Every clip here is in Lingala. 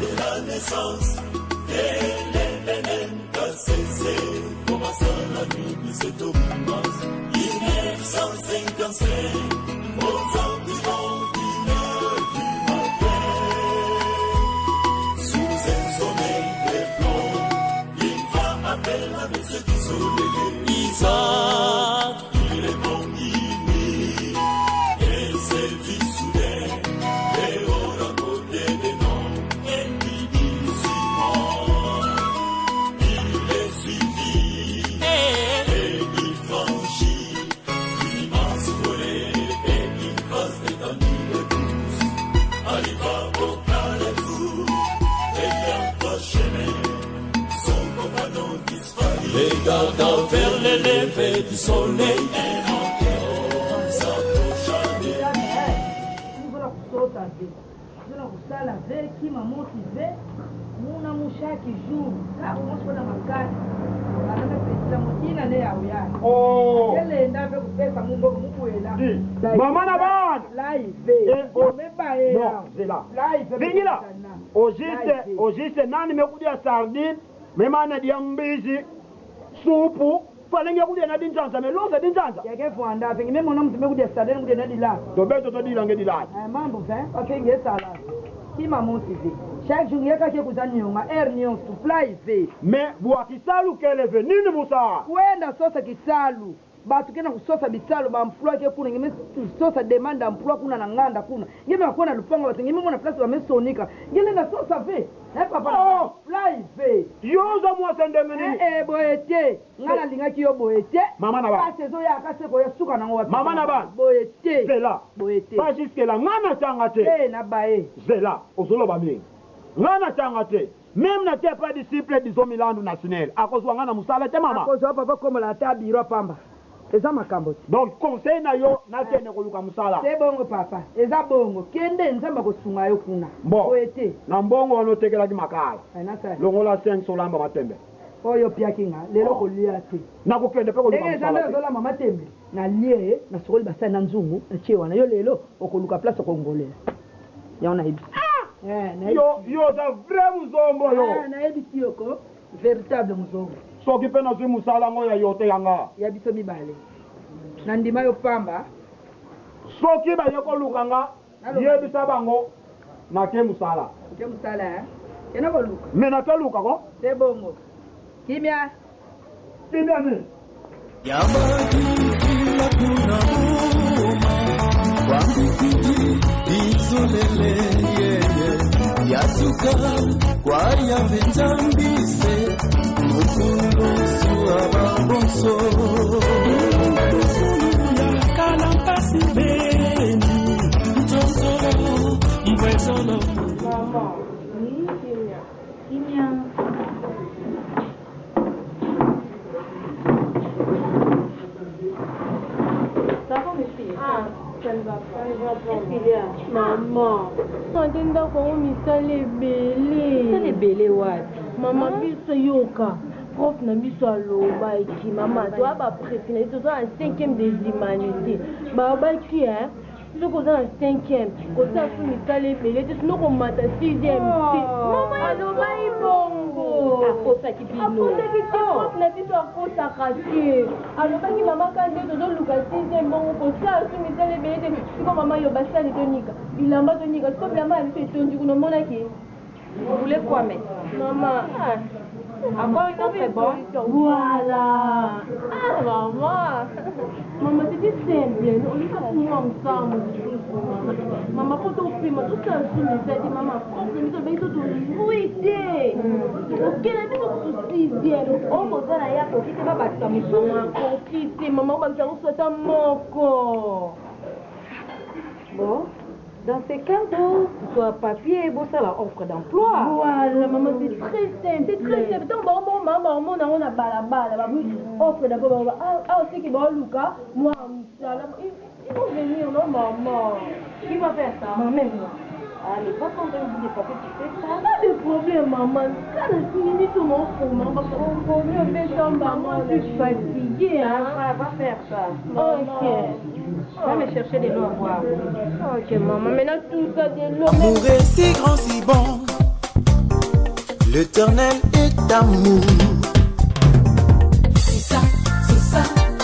de la naissance, et l'événement cessé, commençant la nuit de cette romance. 1955, aux environs d'une heure du matin, sous un soleil très blond, il va appeler à monsieur du soleil. Isaac, il répondit oui, et ses fils soudain, et au rapporté des noms, et lui dit Simon, il est suivi, et il franchit l'immense forêt, et il passe d'étendue de douce, arriva au carrefour, et en chemin, son compagnon disparut. Regardant vers le lever du soleil, un environ s'approcha de lui. Oh, maman Naban, au juste nani mekudia sardine, memana diambizi, supu, falenge kudia na dinjanza, melonga dinjanza. Yake fuanda, pengi memo namu tumekudia sardine kudia na dila. Dobeto to dilange dilai. Mambo vin, afenge sala. Kima motivé. Chaque jour yaka ke kuzanyonga ernion to fly ve. Mais bwa kisalu keleve nini musa? Kwenda sosa kisalu. Batu kena kusosa bisalu ba emploi ke kuna ngime sosa demande emploi kuna na nganda kuna. Ngime akona lupango batu ngime mona place ba mesonika. Ngile na sosa ve. Papa Oh, fly ve. Yoza mwa sende menini. Boete. Ngala linga ki yo boete. Mama na ba. Ka saison ya ka se ko ya suka na ngwa. Mama na ba. Boete. Zela. Boete. Pas jusque là ngana tanga te. Na bae. Zela, osolo ba mingi. Ngana tanga te. Même na te pas disciple disons Milano national. Akozwa ngana musala te mama. Akozwa papa comme la tabiro pamba. Eza makambo. Donc conseil na yo na tene ko luka musala. C'est bongo papa. Eza bongo. Kende nzamba ko sunga yo kuna. Oete. Na mbongo ono tekela ki makala. Ainasa. Longola 5 solamba matembe. Oyo pia kinga. Lelo ko lia te. Na ko kende pe ko luka musala. Eza zola mama tembe. Na lie na sokoli basa na nzungu na chewa na yo lelo okoluka place ko ngolé. Ya na ibi. Yo da vrai muzombo yo. Na ibi tioko. Véritable muzombo. Soki pe na zwi musala ngo ya yote yanga. Ya biso mibale. Na ndima yo pamba. Soki ba yoko lukanga. Yebisa bango na ke musala. Ke musala Kena ko luka. Me na ke luka ko? C'est bongo. Kimia. Kimia ni. Yabadikila kuna uma wamikiji izolele yeye yasuka kwa yavetambise mukulusu ababonso kalampasi beni mtosolo mbwezolo. Mama, ni Kimia. Ça va mes filles? Ça ne va pas. Qu'est-ce qu'il y a? Maman. Natenda kwa misala ebele. Misala ebele wapi? Mama biso yoka. Prof na biso aloba eki mama to aba préféré to en 5e des humanités. Ba ba ki soko za en 5e. Ko sa fu misala ebele te sino ko mata 6e. Mama aloba ibongo. Akosa ki bino. Akosa ki prof na biso akosa kaki. Aloba ki mama kande to luka 6e bongo ko sa fu misala ebele te siko mama yo basali to nika. Bilamba to nika. Siko bilamba biso etondi kuno mona ki. Vous voulez quoi, mais? Maman. Encore une autre est bon? Voilà. Ah, maman. Maman, c'était simple. On lui fait tout ensemble. Maman, quand on fait, tout ça, je me dis, maman, on fait tout, mais tout, oui, c'est. Ok, la vie, tout sixième. On va dire, il y a pour qui tu vas battre ta maison. Maman, pour qui c'est, maman, on va dire, on souhaite un manco. Bon. Dans ces cas, tu as papier, bon, ça la offre d'emploi. Voilà, maman, c'est très simple. C'est très simple. Donc, maman, on a balabala. Offre d'emploi. Ah, aussi, qui va Lucas, moi, ils vont venir, non, maman. Qui va faire ça? Maman, moi. Allez, pas quand on dit des papiers, tu fais ça. Pas de problème, maman. Quand je suis venue sur mon front, maman, on peut mieux faire ça, maman. Je suis fatiguée, hein. Va faire ça. Ok. Va me chercher des noms à boire. Ok, maman. Maintenant, tout ça, des noms. L'amour est si grand, si bon, L'éternel est amour. C'est ça,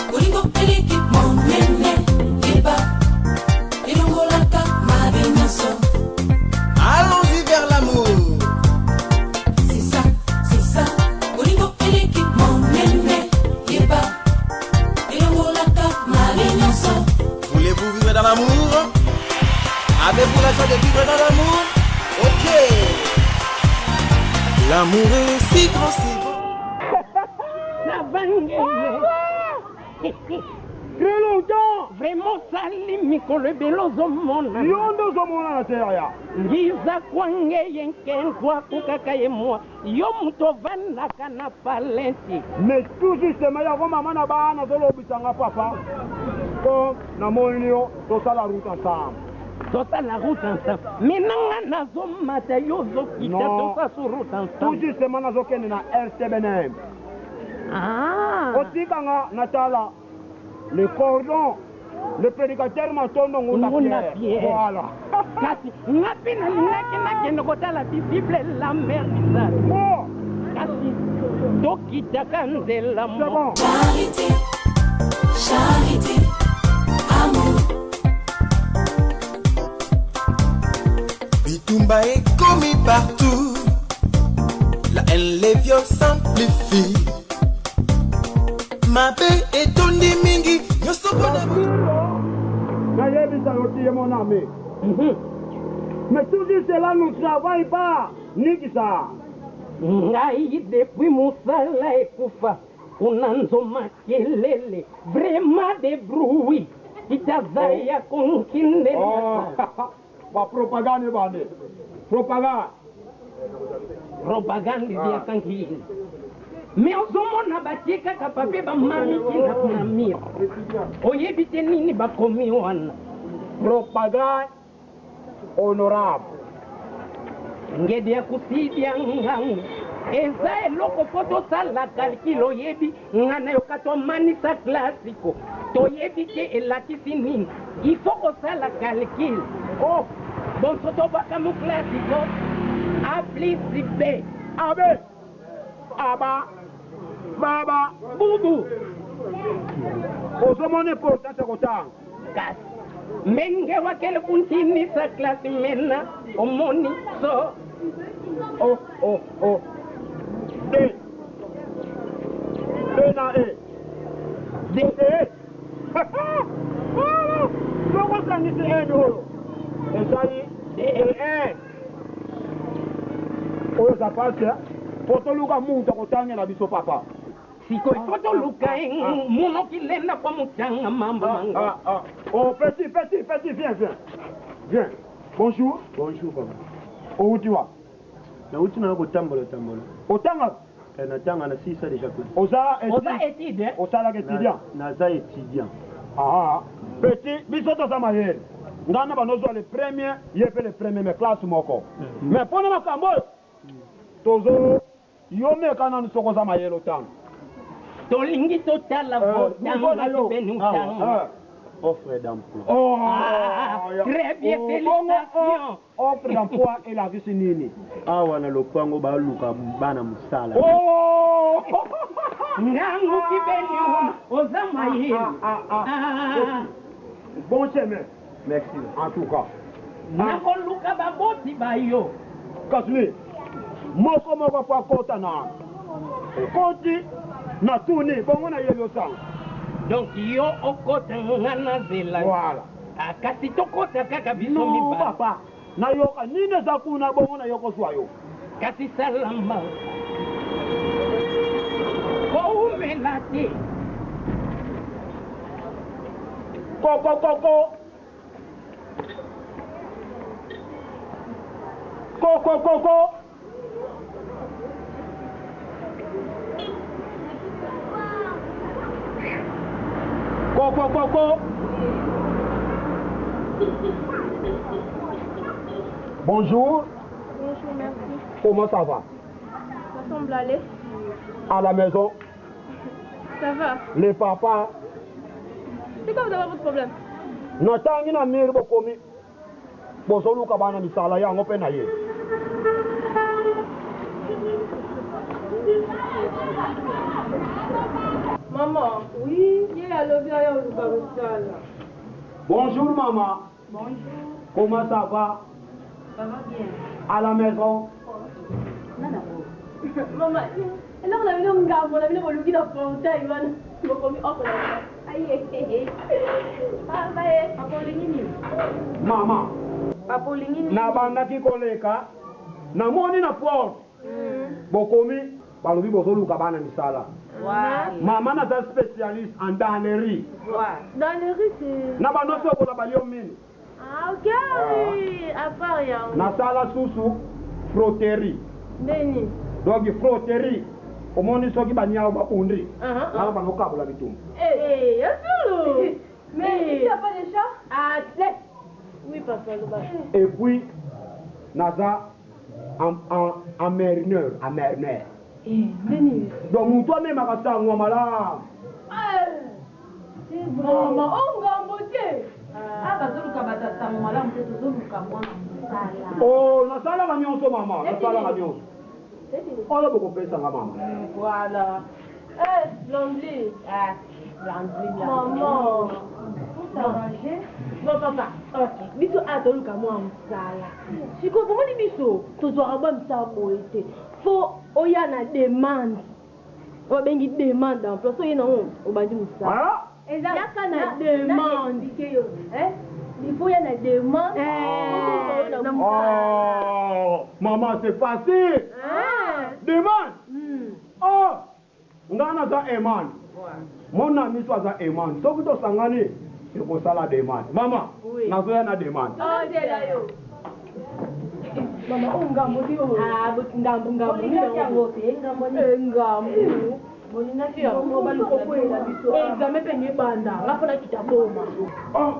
Bolingo Peliki, mon nene, Eba, Ilongolaka, Mabenyaso. Allons-y vers l'amour. C'est ça, Bolingo Peliki, mon nene, Eba, Ilongolaka, Mabenyaso. Voulez-vous vivre dans l'amour? Avez-vous la joie de vivre dans l'amour? Ok. L'amour est si grand, si bon. Très longtemps. Vraiment sali mikolo belozo mona. Yondo zomona na terre. Ngiza kwange yenken kwa kukaka ye moi. Yo muto vanda kana palenti. Mais tout justement ya maman na bana zolobisanga papa. Ko na monio to sala route ensemble. Tota la route ensemble. Minanga nazo mata yo zo kita tota sur route ensemble. Tout justement na zo kene na RTBNM. Ah. Otikanga natala le cordon, le prédicateur matondo ngona Pierre. Voilà. Kasi ngapi na linaki na kendo kotala Bible la mère bizarre. Oh. Kasi dokita kanzela mo. C'est bon. Charité, amour. Bitumba est commis partout. La haine, les viols s'amplifient. Ma paix est tondi mingi. Yo sobona. Mon ami. Mais tout cela ne travaille pas. Nikisa. Ngai depuis musala ekufa. Unanzo makelele. Vraiment des bruits. Itazaya konkinde. Ba propagande bande. Propagande. Propagande dia kankili. Mais ozomona batika kapape ba mami kina kuna mia. Oyebite nini bakomi wana. Propagande honorable. Ngede ya kusidia ngangu. Eza eloko poto sala calcul oyebi ngana yokato manisa classico. Toyebi ke elakisi nini. Il faut ko sala calcul. Oh, bon soto baka mu classico. A plus B. Abe. Aba. Baba. Bubu. Ozomone porta se kotang. Gas. Menge wakele kuntini sa klasi mena. Omoni so. Oh. D. D na E. D. Loko sangisi E dolo. Ezali D. Oyo za passe. Poto luka muntu kotange na biso papa. Siko poto luka muno kilenda kwa mutanga mambo manga. Oh petit, viens. Bonjour. Bonjour papa. Où tu vas? Na uti na ko tambola. Otanga? Na tanga na sisa déjà ko. Oza étude. Osala étudiant. Na za étudiant. Petit, biso to sama yele. Ngana banozo le premier, yepe le premier me classe moko. Mais pona makambo. Tozo yome kana nsoko sama yele otanga. Tolingi totala vote benu tanga. Offre d'emploi. Très bien, félicitations. Offre d'emploi et la vie nini. Wana lopango ba luka bana musala. Ngangu kibeni ozama yele. Bon chemin. Merci. En tout cas. Nako luka baboti bayo. Kasli. Moko kwa kota na. Koti na tuni bongo na yelo sang. Donc yo okota ngana zela. Voilà. Akasi tokota kaka biso No miba. papa. Na yoka nine za kuna bongo na yoko swayo. Kasi salamba. Ko umelati. Ko. Bonjour. Bonjour, merci. Comment ça va? Ça semble aller. À la maison, Ça va. les papas. C'est quoi vous avez votre problème? Natangi na miri bokomi. Bosoluka bana misala yango pe na ye. Maman, oui, il y a le bien au Lubarusal. Bonjour maman. Bonjour. Comment ça va? Ça va bien. À la maison? Nana. Maman, alors on a vu un gars, on a vu le loup qui a fronté, il va nous commis offre là. Aïe, ah, bah, Papa Lingini. Maman. Papa Lingini. Na banda ki koleka. Na moni na porte. Bokomi balobi bozoluka bana misala. Voilà. Maman naza spécialiste en dannerie. Voilà. dans les rues, c'est... Na bando sokola balio mini. Ah, ok, oui, à part rien. Nasala susu frotterie. Béni. Donc frotterie. Omoni soki banyao bakundi. Nala bano kabula bitumba. Eh, y'a tout. Mais tu n'as pas de chat? Ah, laisse. Oui, papa, le bas. Et puis naza en marineur, en marineur. Eh, Béni. Donc toi même à ça moi malade. Maman, on va monter. Ah, bazoluka batata malamu te tozoluka mwana mosala. Oh, nasala ka nyonso mama, nasala ka nyonso. Oyo bokopesa nga mama. Voilà. Eh, l'anglais. Ah, l'anglais. Maman. Pour s'arranger. Bon, papa, ok. Biso atoluka mwa msala. Siko, comment ni biso? Tozwaka mwa msala boete. Faut oya na demande. Oya bengi demande d'emploi. So yena on, obandi msala. Ah? Yaka na demande. Il faut y a na demande. Oh, maman, c'est facile. Demande. Oh, ngana za eman. Mon ami soit za eman. Soki to sangani, il faut ça la demande. Maman, nazoya na demande. Oh, c'est là yo. Mama, oh ngambo di oh. Ah, ngambo ngambo. Ngambo. Boninafia, on va le proposer la biso. Examen peine banda, la fona kitaboma. Oh,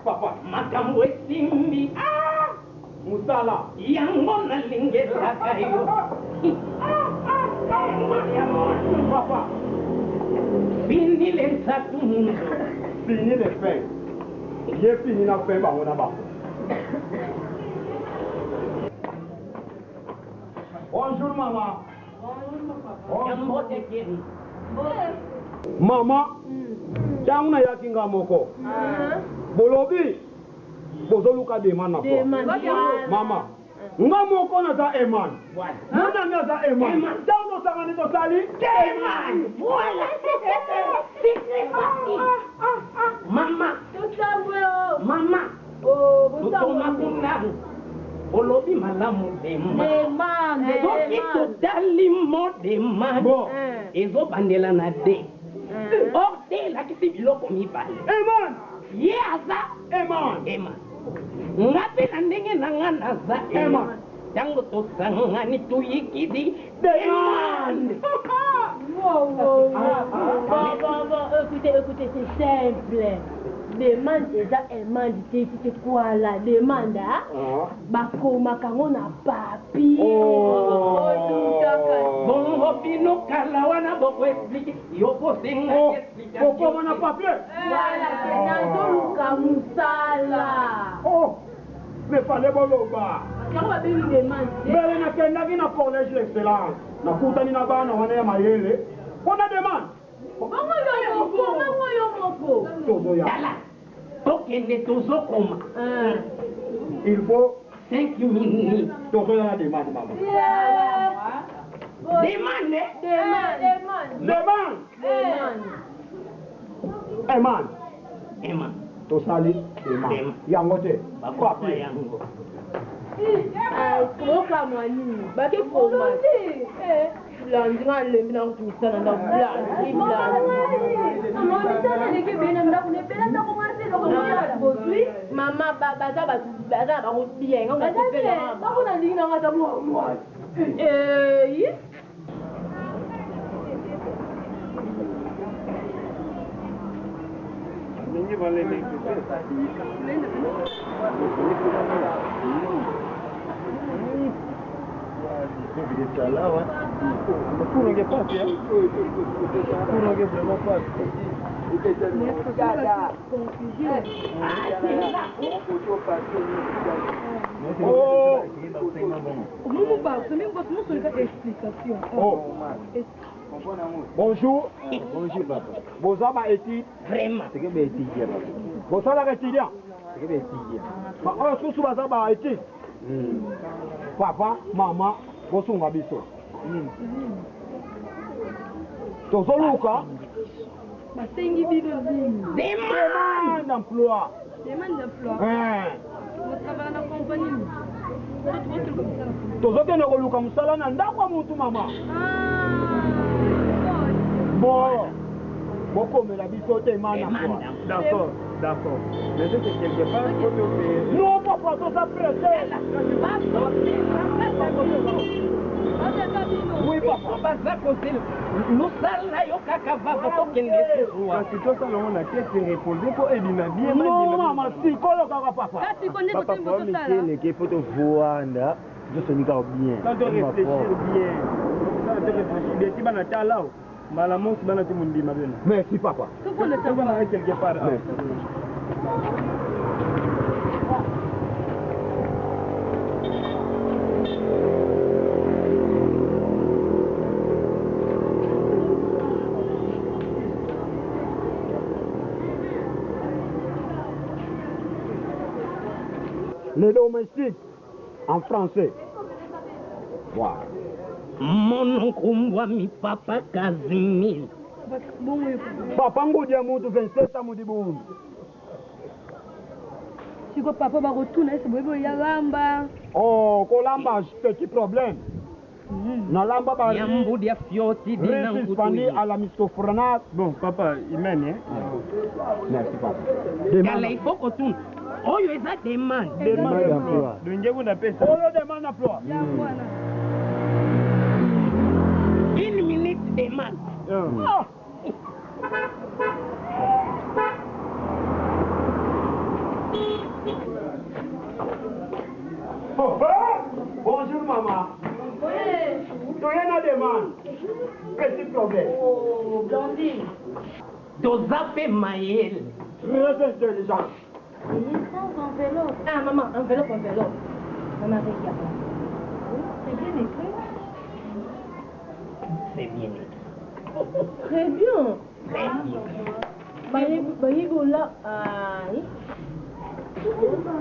papa, makambo esimbi. Ah! Musala. Yango na lingela kayo. Papa. Fini les sakundo. Fini les faits. J'ai fini la fin par mon abat. Bonjour maman. Mama, tangu yakinga moko. Bolobi, bozoluka demanda kwa. Mama, nga moko na za eman. Mona na za eman. Tangu sangani to sali eman. Voilà. C'est facile. Mama. Mama. Oh, vous Olobi malamu demande. Soki totali mo demande. Ezo bandela na de. Or de lakisi biloko mibale. Eman. Ye aza. Eman. Ngape na ndenge na nga naza eman. Tango tosangani tuyikidi demande. Bon, écoutez, c'est simple. Demande déjà demande c'est quoi la demande bakoma kango na papier bongo bino kala wana boko explique yo posenga explication boko na papier voilà nazoluka musala oh mais fallait boloba kango babengi demande mbele nakendaki na collège l'excellence nakutani na bana wana ya mayele mpona demande bongo yo moko tozoya tokende tozokoma il faut 5 minutes tozoya na demande mama demande tosali demande yango te papier yango kokamwa nini bake formate blandi nga lembi na kutumisana na mama baza na bango bien ngakona ndingi nanga ta mwa Bonjour. Bonjour, papa. Boza ba étude. Vraiment. C'est que ben étudiant, papa. Boza la étudiant. C'est que ben étudiant. Ba o susu baza ba étude. Papa, maman, bosunga biso. Tozoluka. basengi bino nini Demande d'emploi. demande d'emploi Hein. otravaille na compagnie Tozokende koluka mosala na ndako ya mutu mama. Bon. Bokomela biso te mana quoi. D'accord, d'accord. Mais c'est quelque part, il faut te payer. Non, papa, tout ça prêté. Oui, papa. baza kozela losala yo kaka vava tokende suwa Kasi tosala ngo na tete repose mpo ebima bien Non, maman, si, koloka papa. kasi konde papa kotembo po tosala mikeleke po tovanda tosonika bien. Quand on réfléchit bien. Quand on réfléchit bien, si bana tala o. Mala mosi bana ti mundima bena. Merci papa. tokona Tu vas aller quelque part. Les domestiques en français. Wow. monokumbwa mi papa Kazimir Papa ngodia mutu 27 mudi bundu. siko papa bakotuna ese boyebo yalamba Oh, kolamba petit problème. Nalamba ba yambudi ya fioti dina Récit hispanique à la mistofrana. Bon, papa, il mène, hein? Merci papa. kala ifo kotuna oyo eza demande Demande d'emploi. Donc, vous n'avez pas ça. Oyo demande d'emploi. ya bwana une minute demande Ah. Oh, bonjour maman. Tu as une demande. Petit problème. oh blondine toza mpe mayele Très intelligent. sans enveloppe ah maman enveloppe maman regarde c'est bien écrit c'est bien très bien très bien bayibola ai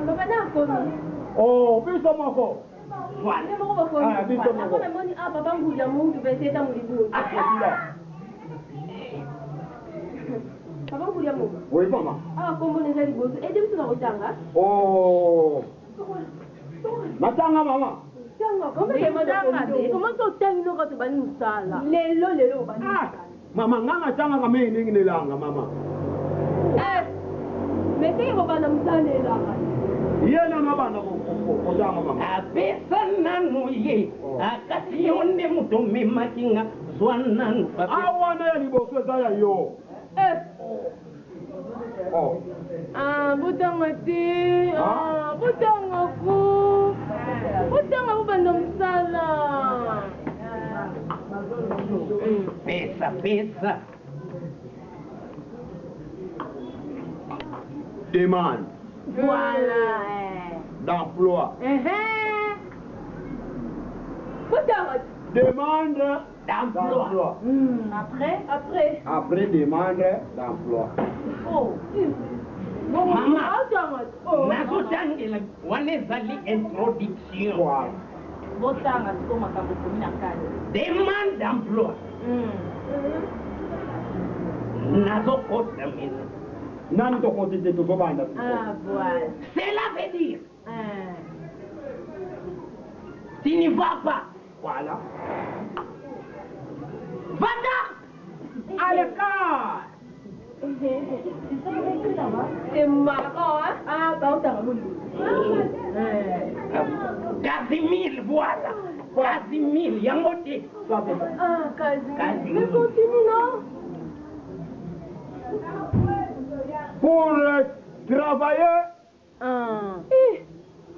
papa na komi Oh, biso moko. voilà nde moko bakomi Ah, biso moko. namoni ah papa ngudia muntu 27 amolibu papa ngudia muntu Oui, maman. awa kombona eza liboso ede biso na kotanga Oh. Natanga mama. comment otangi noka tobani mosala lelo obani Ah, mama nganga tanga kama ndingi nelanga mama. mais teke kobanda mosala elanga Yena mabana ko tanga mama. apesa nanu ye akati yo nde moto omemaki nga zwa nanu pape Awana ya liboso eza ya yo. Oh. botanga te botanga ku botanga kobanda mosala pesa Demande voilà d'emploi. botanga Demande d'emploi. Après demande d'emploi. mama nazotangela wana ezali introduction Voilà. botanga siko makambo komi na kani demande d'emploi nazokota mena Nani to kontite to banda. voilà cela veut dire tu n'y vas pas Voilà. va-t'en À l'écart. c'est marrant hein ah baotanga moni Casimir, voilà. Casimir, yango te. Ça c'est ça. ah Casimir Casimir. mais continue non Pour travailler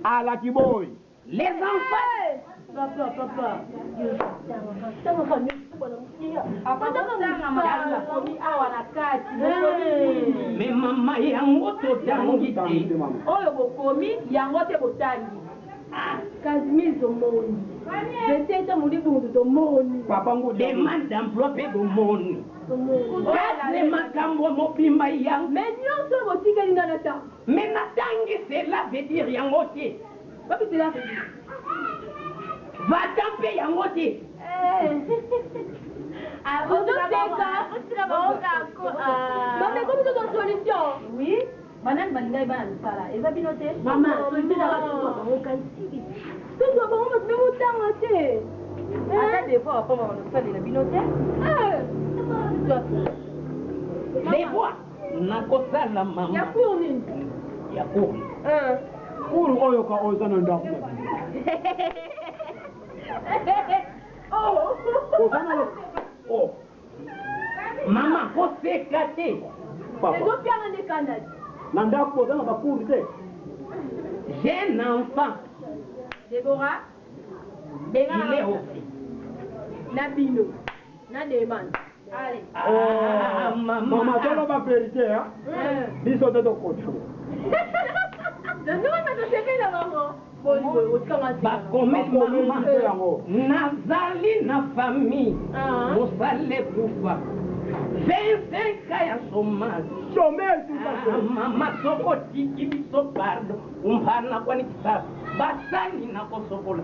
à la Kiboy. Les enfants. papa awa na kati Mais maman yango totangi te. oyo bokomi yango te botangi Casimizo Moni. Peut-être mon livre de Moni. Papa ngo demande d'emploi pe do moni. Les makambo mo pimba yang. Mais non so mo tika linga na ta. Mais natangi cela veut dire yangote. Pas que cela veut dire. Va tamper yangote. Ah, on doit faire mais comment tu donnes solution? Oui. Banane balinga ibana sala. Eza binote. Maman, tu dis la on kanti. Tu dois pas me mettre autant ate. Ata des fois pas on sala la binote. Les voix nakosala mama. Ya kurni. Ya kurni. Kuru oyo ka ozana ndako. Oh. Mama, você cate. Papa. Ezo piano de Canada. Nanda ko dana ba kuru te. Jeune enfant. Deborah. Il est aussi. Nabino. Na demande. Allez. Mama tolo ba vérité hein. Biso de kocho. Ndio nataka na mama. Nazali na famille mosale kufa 25 ans ya chômage mama soko tiki biso pardo umpana kwani kisasa basani na kosokola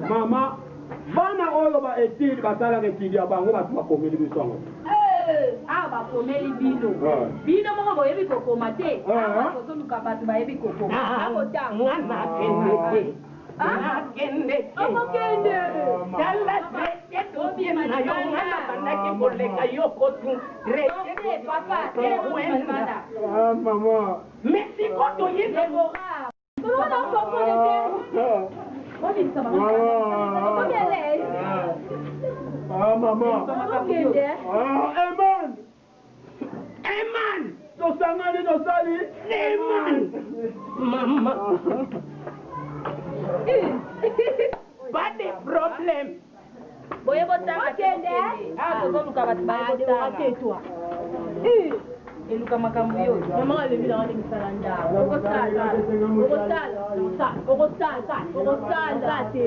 mama bana oyo ba etili basala ketili ya bango batu bakomeli biso ngo bakomeli bino bino moko boyebi kokoma te kosoluka bato bayebi kokoma mwana akende okokende tala trete tobie na yo mwana bandaki koleka yo kotu trete papa mama merci koto yebe kolona okokole te mama okokende Eman tosangani tosali Eman mama pas de problème boye botanga kende tozoluka bato baye toi eluka makambo yo mama alebi na wani misala ndako okosala te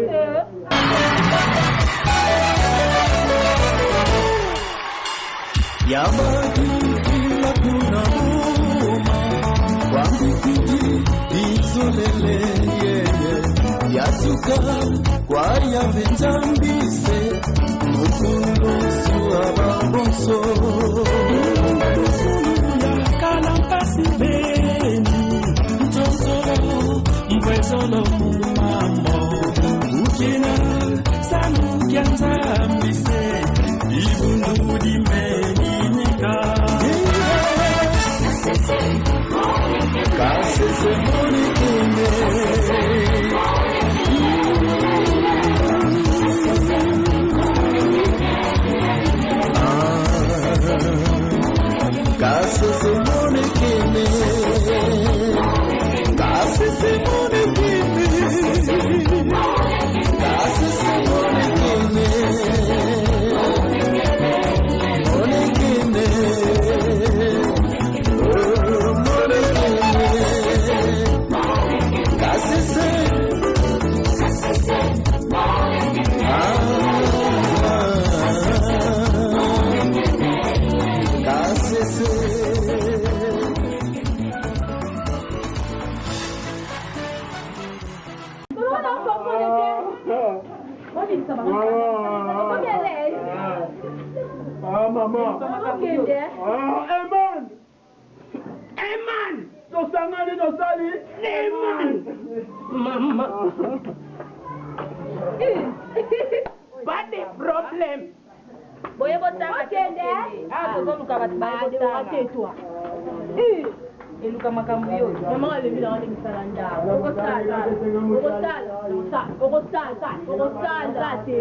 Yamadikila kuna uma Wambikiji isolele yeye Yasuka kwa ya venzambise Mukundu suwa babonso Mukundu ya kalampasi beni Mtoso mbwezolo mumamo Ukina sanu kyanzambise Ibundu dimeni Kasese moni kende Kasese moni kende Kasese moni kende Kasese moni kende Eman tosangani tosali Eman mama pas de problème boye botanga kende tozoluka bato baye toi eluka makambo yo mama alebi na wani misala ndako okosala te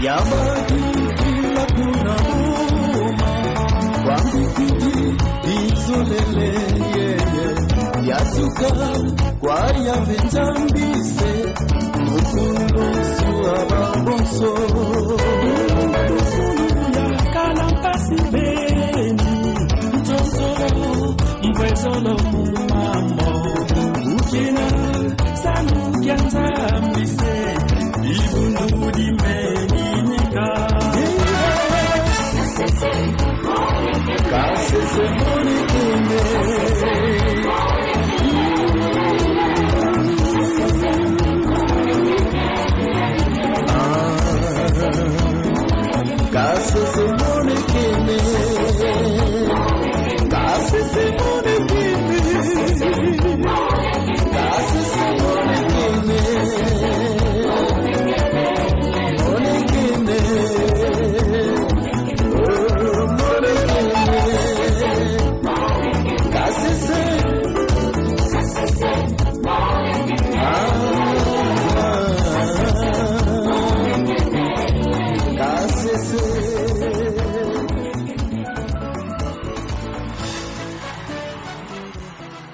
Yamadikila kuna uma Wambikiji isolele yeye Yasuka kwa ya venzambise Mukundu suwa babonso Mukundu ya kalampasi beni solo mumamo ukina sanu kyanza mbise ibundu dimeninika kasese